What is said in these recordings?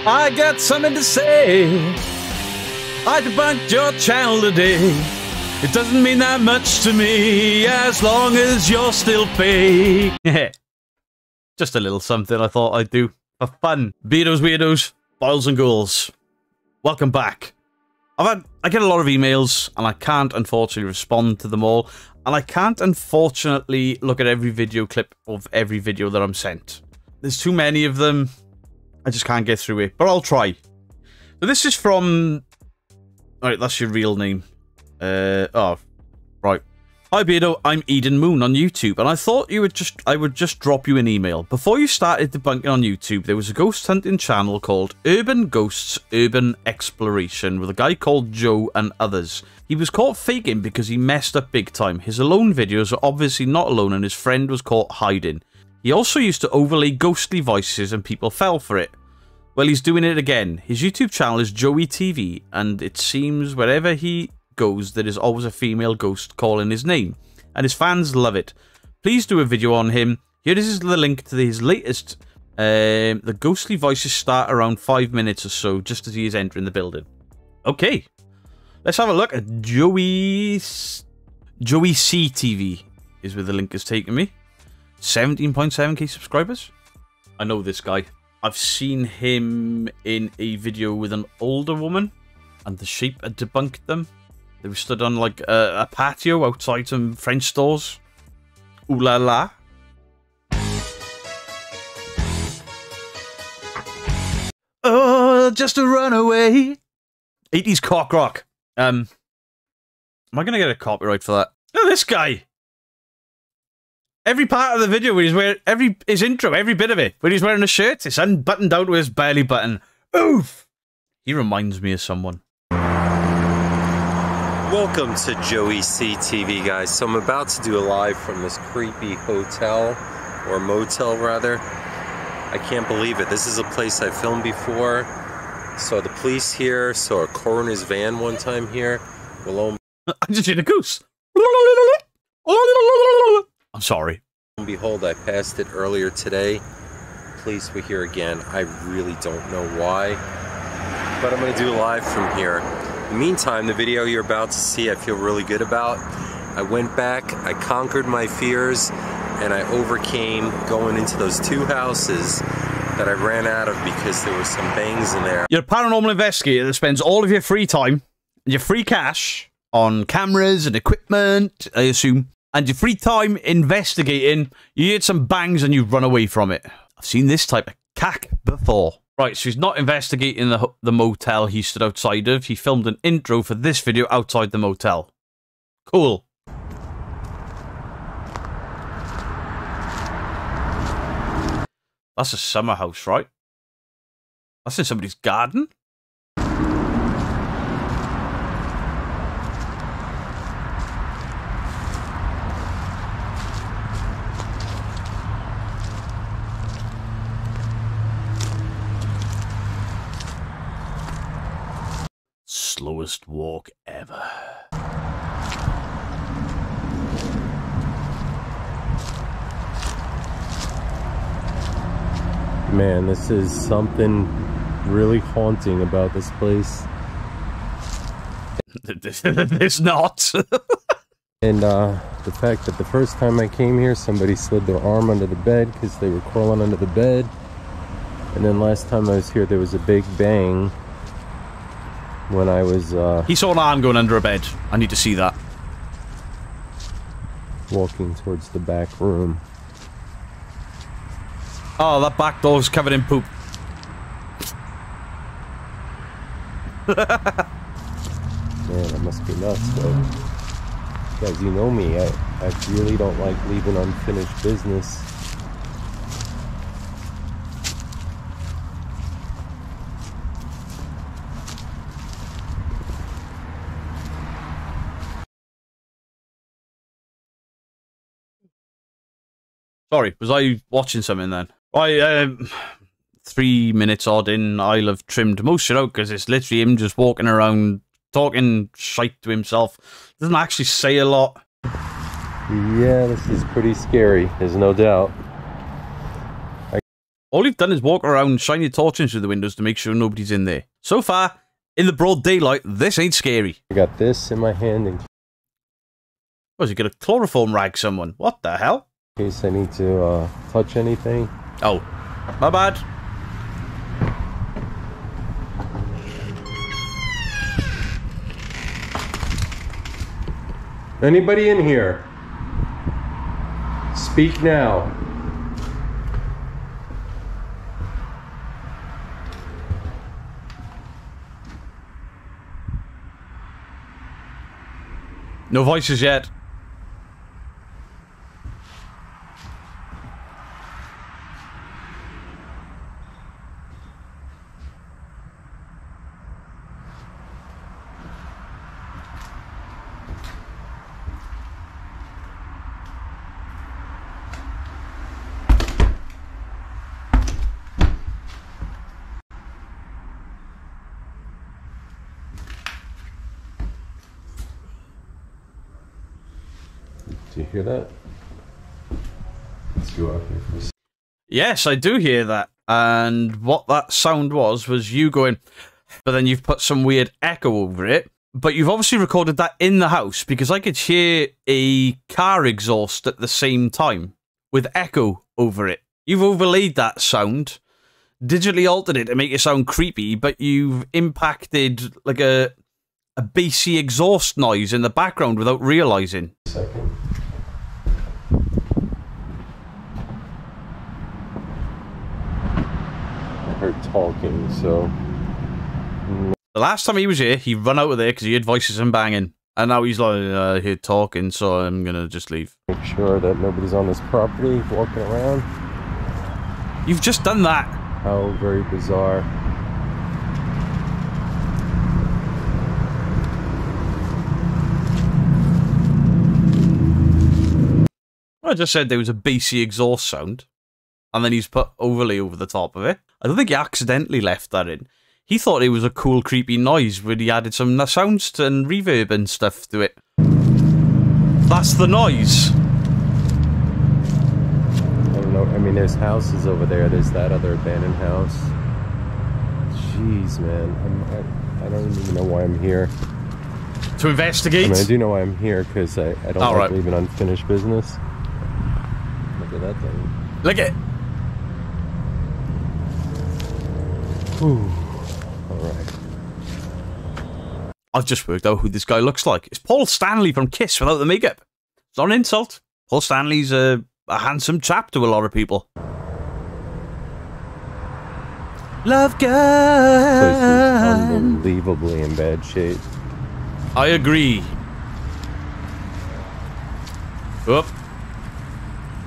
I got something to say. I debunked your channel today. It doesn't mean that much to me as long as you're still fake. Just a little something I thought I'd do for fun. Beardos, weirdos, boils and ghouls. Welcome back. I get a lot of emails and I can't unfortunately respond to them all. And I can't unfortunately look at every video clip of every video that I'm sent. There's too many of them. I just can't get through it, but I'll try. So this is from... Alright, that's your real name. Oh, right. Hi Beardo, I'm Eden Moon on YouTube, and I thought I would just drop you an email. Before you started debunking on YouTube, there was a ghost hunting channel called Urban Ghosts Urban Exploration with a guy called Joe and others. He was caught faking because he messed up big time. His alone videos are obviously not alone, and his friend was caught hiding. He also used to overlay ghostly voices and people fell for it. Well, he's doing it again. His YouTube channel is Joey TV, and it seems wherever he goes there is always a female ghost calling his name, and his fans love it. Please do a video on him. Here is the link to his latest. The ghostly voices start around 5 minutes or so, just as he is entering the building. Okay, let's have a look at Joey CTV is where the link is taking me. 17.7k subscribers. I know this guy. I've seen him in a video with an older woman, and the sheep had debunked them. They were stood on like a patio outside some French stores. Ooh la la. Oh, just a runaway. 80s cock rock. Am I gonna get a copyright for that? Look at this guy. Every part of the video where he's wearing his intro, every bit of it, where he's wearing a shirt, it's unbuttoned down to his belly button. Oof! He reminds me of someone. Welcome to Joey CTV, guys. So I'm about to do a live from this creepy hotel, or motel rather. I can't believe it. This is a place I filmed before. Saw the police here, saw a coroner's van one time here. Well, I just hit a goose. I'm sorry. Behold, I passed it earlier today. Police were here again. I really don't know why, but I'm going to do a live from here. In the meantime, the video you're about to see, I feel really good about. I went back, I conquered my fears, and I overcame going into those two houses that I ran out of because there were some bangs in there. You're a paranormal investigator that spends all of your free time and your free cash on cameras and equipment, I assume, and your free time investigating. You hit some bangs and you run away from it. I've seen this type of cack before. Right, so he's not investigating the motel he stood outside of. He filmed an intro for this video outside the motel. Cool. That's a summer house, right? That's in somebody's garden? Slowest walk ever. Man, this is something really haunting about this place. There's not. And the fact that the first time I came here, somebody slid their arm under the bed because they were crawling under the bed. And then last time I was here, there was a big bang when I was... He saw an arm going under a bed. I need to see that. Walking towards the back room. Oh, that back door's covered in poop. Man, that must be nuts, though. Guys, you know me. I really don't like leaving unfinished business. Sorry, was I watching something then? 3 minutes odd in, I'll have trimmed most shit out because it's literally him just walking around talking shite to himself. Doesn't actually say a lot. Yeah, this is pretty scary, there's no doubt. All you've done is walk around, shine your torch through the windows to make sure nobody's in there. So far, in the broad daylight, this ain't scary. I got this in my hand in Was he gonna chloroform rag someone? What the hell? case I need to touch anything. Oh, my bad. Anybody in here? Speak now. No voices yet. Do you hear that? Let's go out here for a second. Yes, I do hear that. And what that sound was you going, but then you've put some weird echo over it. But you've obviously recorded that in the house, because I could hear a car exhaust at the same time with echo over it. You've overlaid that sound, digitally altered it to make it sound creepy, but you've impacted like a bassy exhaust noise in the background without realizing. Second. I heard talking, so The last time he was here, he run out of there because he heard voices and banging. And now he's like, I hear talking, so I'm gonna just leave. make sure that nobody's on this property walking around. You've just done that. How very bizarre. I just said there was a bassy exhaust sound, and then he's put overlay over the top of it. I don't think he accidentally left that in. He thought it was a cool, creepy noise when he added some sounds and reverb and stuff to it. That's the noise. I don't know. I mean, there's houses over there. There's that other abandoned house. Jeez, man. I don't even know why I'm here. To investigate? I mean, I do know why I'm here, because I don't like leaving unfinished business. Look at that thing. Look at it. Ooh. Alright. I've just worked out who this guy looks like. It's Paul Stanley from Kiss without the makeup. It's not an insult. Paul Stanley's a handsome chap to a lot of people. Love gun. This is unbelievably in bad shape. I agree. Oop.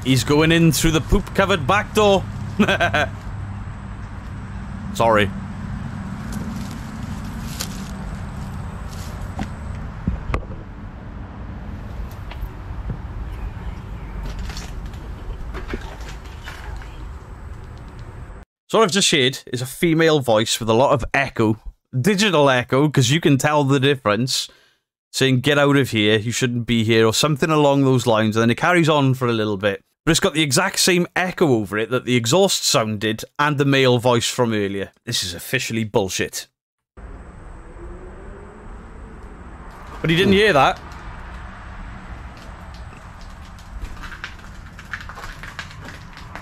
He's going in through the poop-covered back door. Sorry. So what I've just heard is a female voice with a lot of echo. Digital echo, because you can tell the difference. Saying, get out of here, you shouldn't be here, or something along those lines. And then it carries on for a little bit. But it's got the exact same echo over it that the exhaust sound did and the male voice from earlier. This is officially bullshit. But he didn't hear that.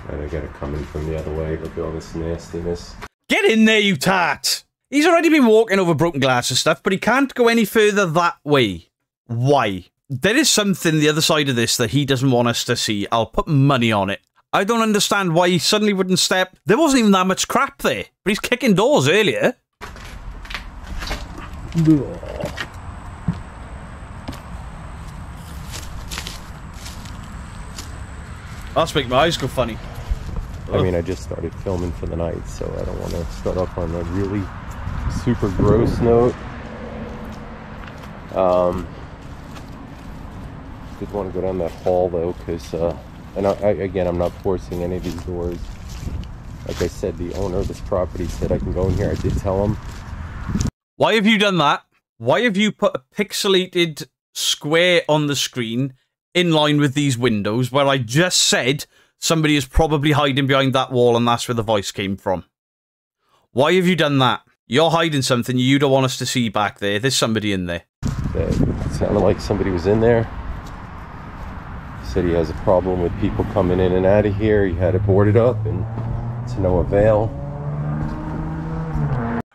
Right, I gotta come in from the other way. Look at all this nastiness. Get in there, you tart! He's already been walking over broken glass and stuff, but he can't go any further that way. Why? There is something the other side of this that he doesn't want us to see. I'll put money on it. I don't understand why he suddenly wouldn't step. There wasn't even that much crap there, but he's kicking doors earlier. That's making my eyes go funny. I mean, I just started filming for the night, so I don't want to start off on a really super gross note. Did want to go down that hall though, because and again, I'm not forcing any of these doors. Like I said, the owner of this property said I can go in here. I did tell him. Why have you done that? Why have you put a pixelated square on the screen in line with these windows where I just said somebody is probably hiding behind that wall and that's where the voice came from. Why have you done that? You're hiding something you don't want us to see back there. There's somebody in there. It sounded like somebody was in there. He said he has a problem with people coming in and out of here. He had it boarded up and to no avail.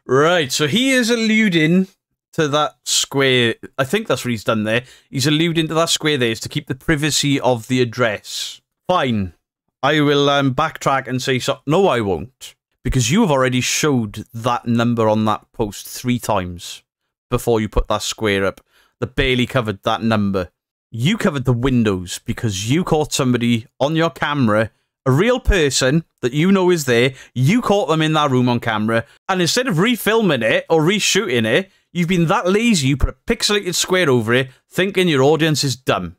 Right, so he is alluding to that square. I think that's what he's done there. He's alluding to that square there is to keep the privacy of the address. Fine. I will backtrack and say so. No, I won't. Because you have already showed that number on that post 3 times before you put that square up that barely covered that number. You covered the windows because you caught somebody on your camera, a real person that you know is there. You caught them in that room on camera, and instead of refilming it or reshooting it, you've been that lazy you put a pixelated square over it, thinking your audience is dumb.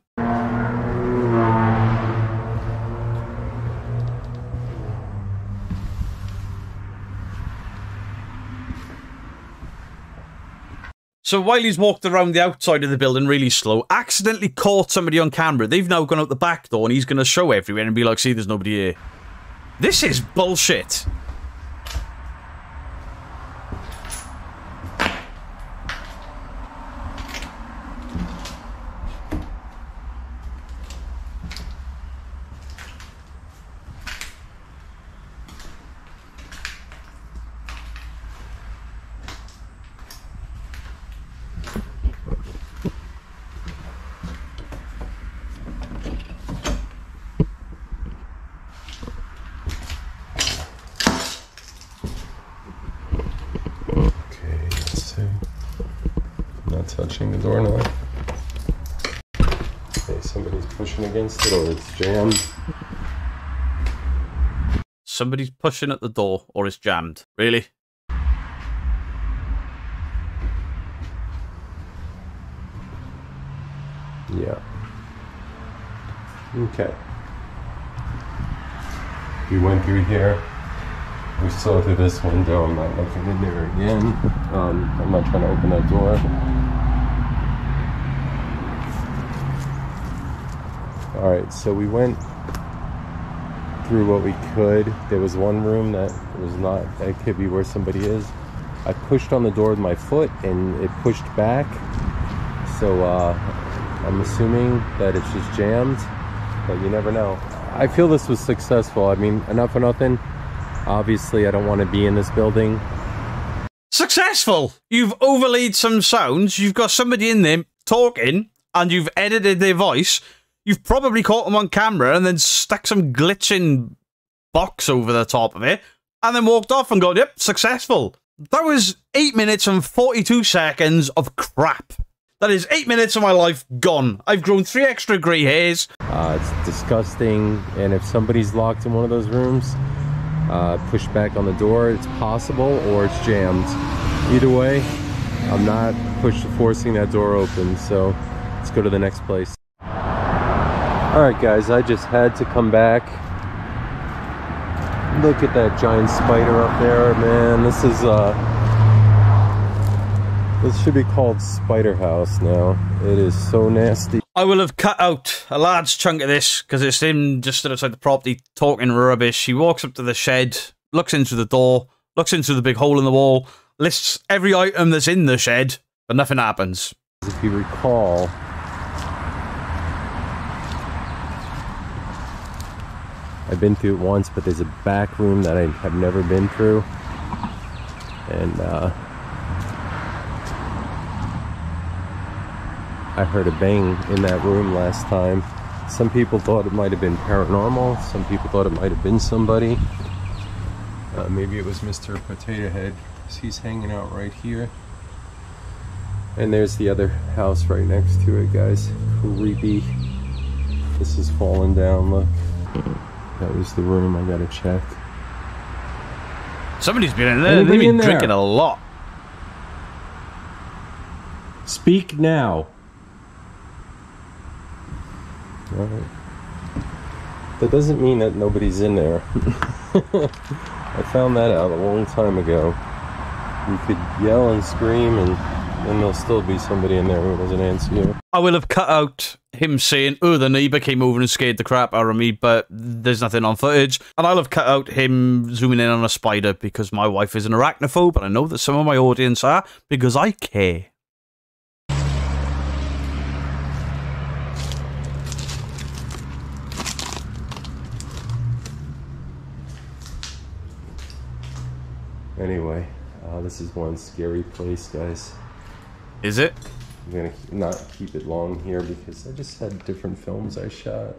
So while he's walked around the outside of the building really slow, accidentally caught somebody on camera. They've now gone out the back door and he's going to show everywhere and be like, see, there's nobody here. This is bullshit. Touching the doorknob. Okay, somebody's pushing against it or it's jammed. Somebody's pushing at the door or it's jammed. Really? Yeah. Okay. We went through here. We saw through this window. I'm not looking in there again. I'm not trying to open that door. Alright, so we went through what we could. There was one room that was not, that could be where somebody is. I pushed on the door with my foot and it pushed back. So I'm assuming that it's just jammed, but you never know. I feel this was successful. I mean, enough for nothing. Obviously, I don't want to be in this building. Successful! You've overlaid some sounds, you've got somebody in there talking, and you've edited their voice. You've probably caught them on camera and then stuck some glitching box over the top of it, and then walked off and gone, yep, successful. That was 8 minutes and 42 seconds of crap. That is 8 minutes of my life gone. I've grown 3 extra grey hairs. It's disgusting, and if somebody's locked in one of those rooms, push back on the door, it's possible, or it's jammed. Either way, I'm not forcing that door open, so let's go to the next place. Alright guys, I just had to come back. Look at that giant spider up there, man. This is this should be called Spider House now. It is so nasty. I will have cut out a large chunk of this because it's him just stood outside the property talking rubbish. He walks up to the shed, looks into the door, looks into the big hole in the wall, lists every item that's in the shed, but nothing happens. If you recall, I've been through it once, but there's a back room that I have never been through. And I heard a bang in that room last time. Some people thought it might have been paranormal. Some people thought it might have been somebody. Maybe it was Mr. Potato Head. He's hanging out right here. And there's the other house right next to it, guys. Creepy. This is falling down, look. That was the room I gotta check. Somebody's been in there. They've been drinking a lot. Speak now. Alright. That doesn't mean that nobody's in there. I found that out a long time ago. You could yell and scream and And there'll still be somebody in there who doesn't answer you. I will have cut out him saying, oh, the neighbour came over and scared the crap out of me, but there's nothing on footage. And I'll have cut out him zooming in on a spider because my wife is an arachnophobe, and I know that some of my audience are, because I care. Anyway, this is one scary place, guys. Is it? I'm gonna not keep it long here because I just had different films I shot.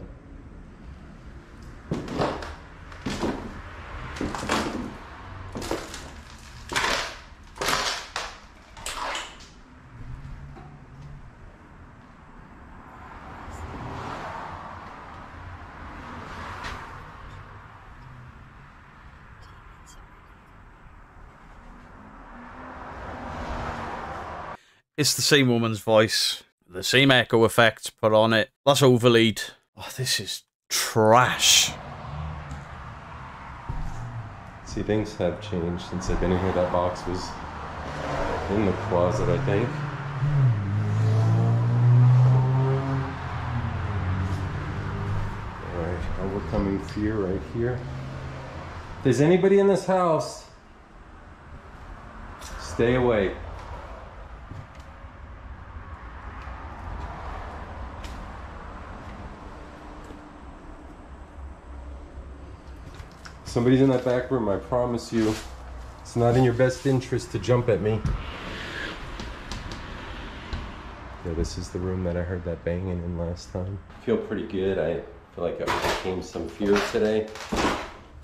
It's the same woman's voice, the same echo effect put on it. That's overlaid. Oh, this is trash. See, things have changed since I've been in here. That box was in the closet, I think. Alright, overcoming fear right here. If there's anybody in this house, stay away. Somebody's in that back room, I promise you. It's not in your best interest to jump at me. Yeah, this is the room that I heard that banging in last time. I feel pretty good. I feel like I overcame some fear today.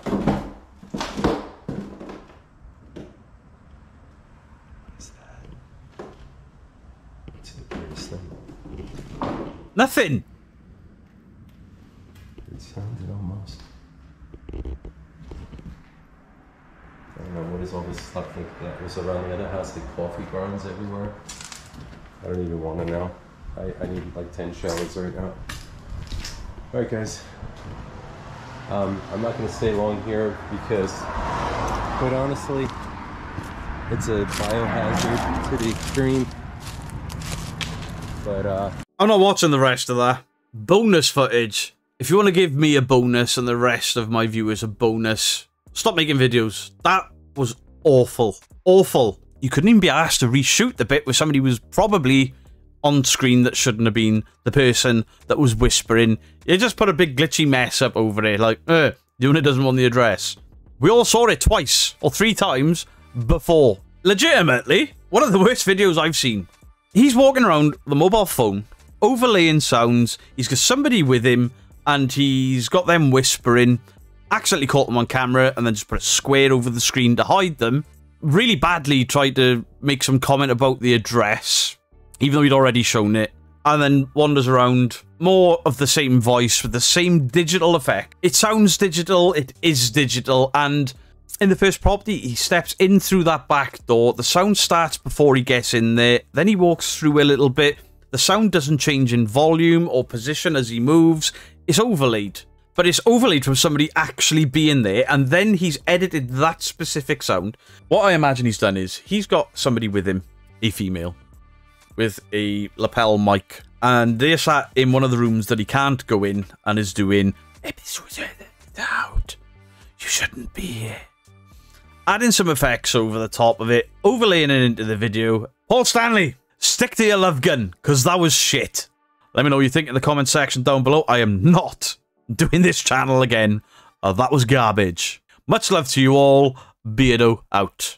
What is that? What's the weirdest thing? Nothing! It sounded almost. I don't know, what is all this stuff that was around the other house, like coffee grounds everywhere? I don't even want to know. I need like 10 showers right now. Alright guys, I'm not going to stay long here because, quite honestly, it's a biohazard to the extreme. But I'm not watching the rest of that. Bonus footage. If you want to give me a bonus and the rest of my viewers a bonus, stop making videos. That was awful. Awful. You couldn't even be asked to reshoot the bit where somebody was probably on screen that shouldn't have been the person that was whispering. You just put a big glitchy mess up over it, like, the owner doesn't want the address. We all saw it twice or 3 times before. Legitimately, one of the worst videos I've seen. He's walking around with a mobile phone, overlaying sounds. He's got somebody with him, and he's got them whispering. Accidentally caught them on camera and then just put a square over the screen to hide them. Really badly tried to make some comment about the address, even though he'd already shown it. And then wanders around, more of the same voice with the same digital effect. It sounds digital, it is digital, and in the first property, he steps in through that back door. The sound starts before he gets in there. Then he walks through a little bit. The sound doesn't change in volume or position as he moves. It's overlaid. But it's overlaid from somebody actually being there, and then he's edited that specific sound. What I imagine he's done is, he's got somebody with him, a female, with a lapel mic, and they're sat in one of the rooms that he can't go in, and is doing, out. You shouldn't be here. Adding some effects over the top of it, overlaying it into the video. Paul Stanley, stick to your love gun, because that was shit. Let me know what you think in the comment section down below. I am not doing this channel again. That was garbage. Much love to you all. Beardo out.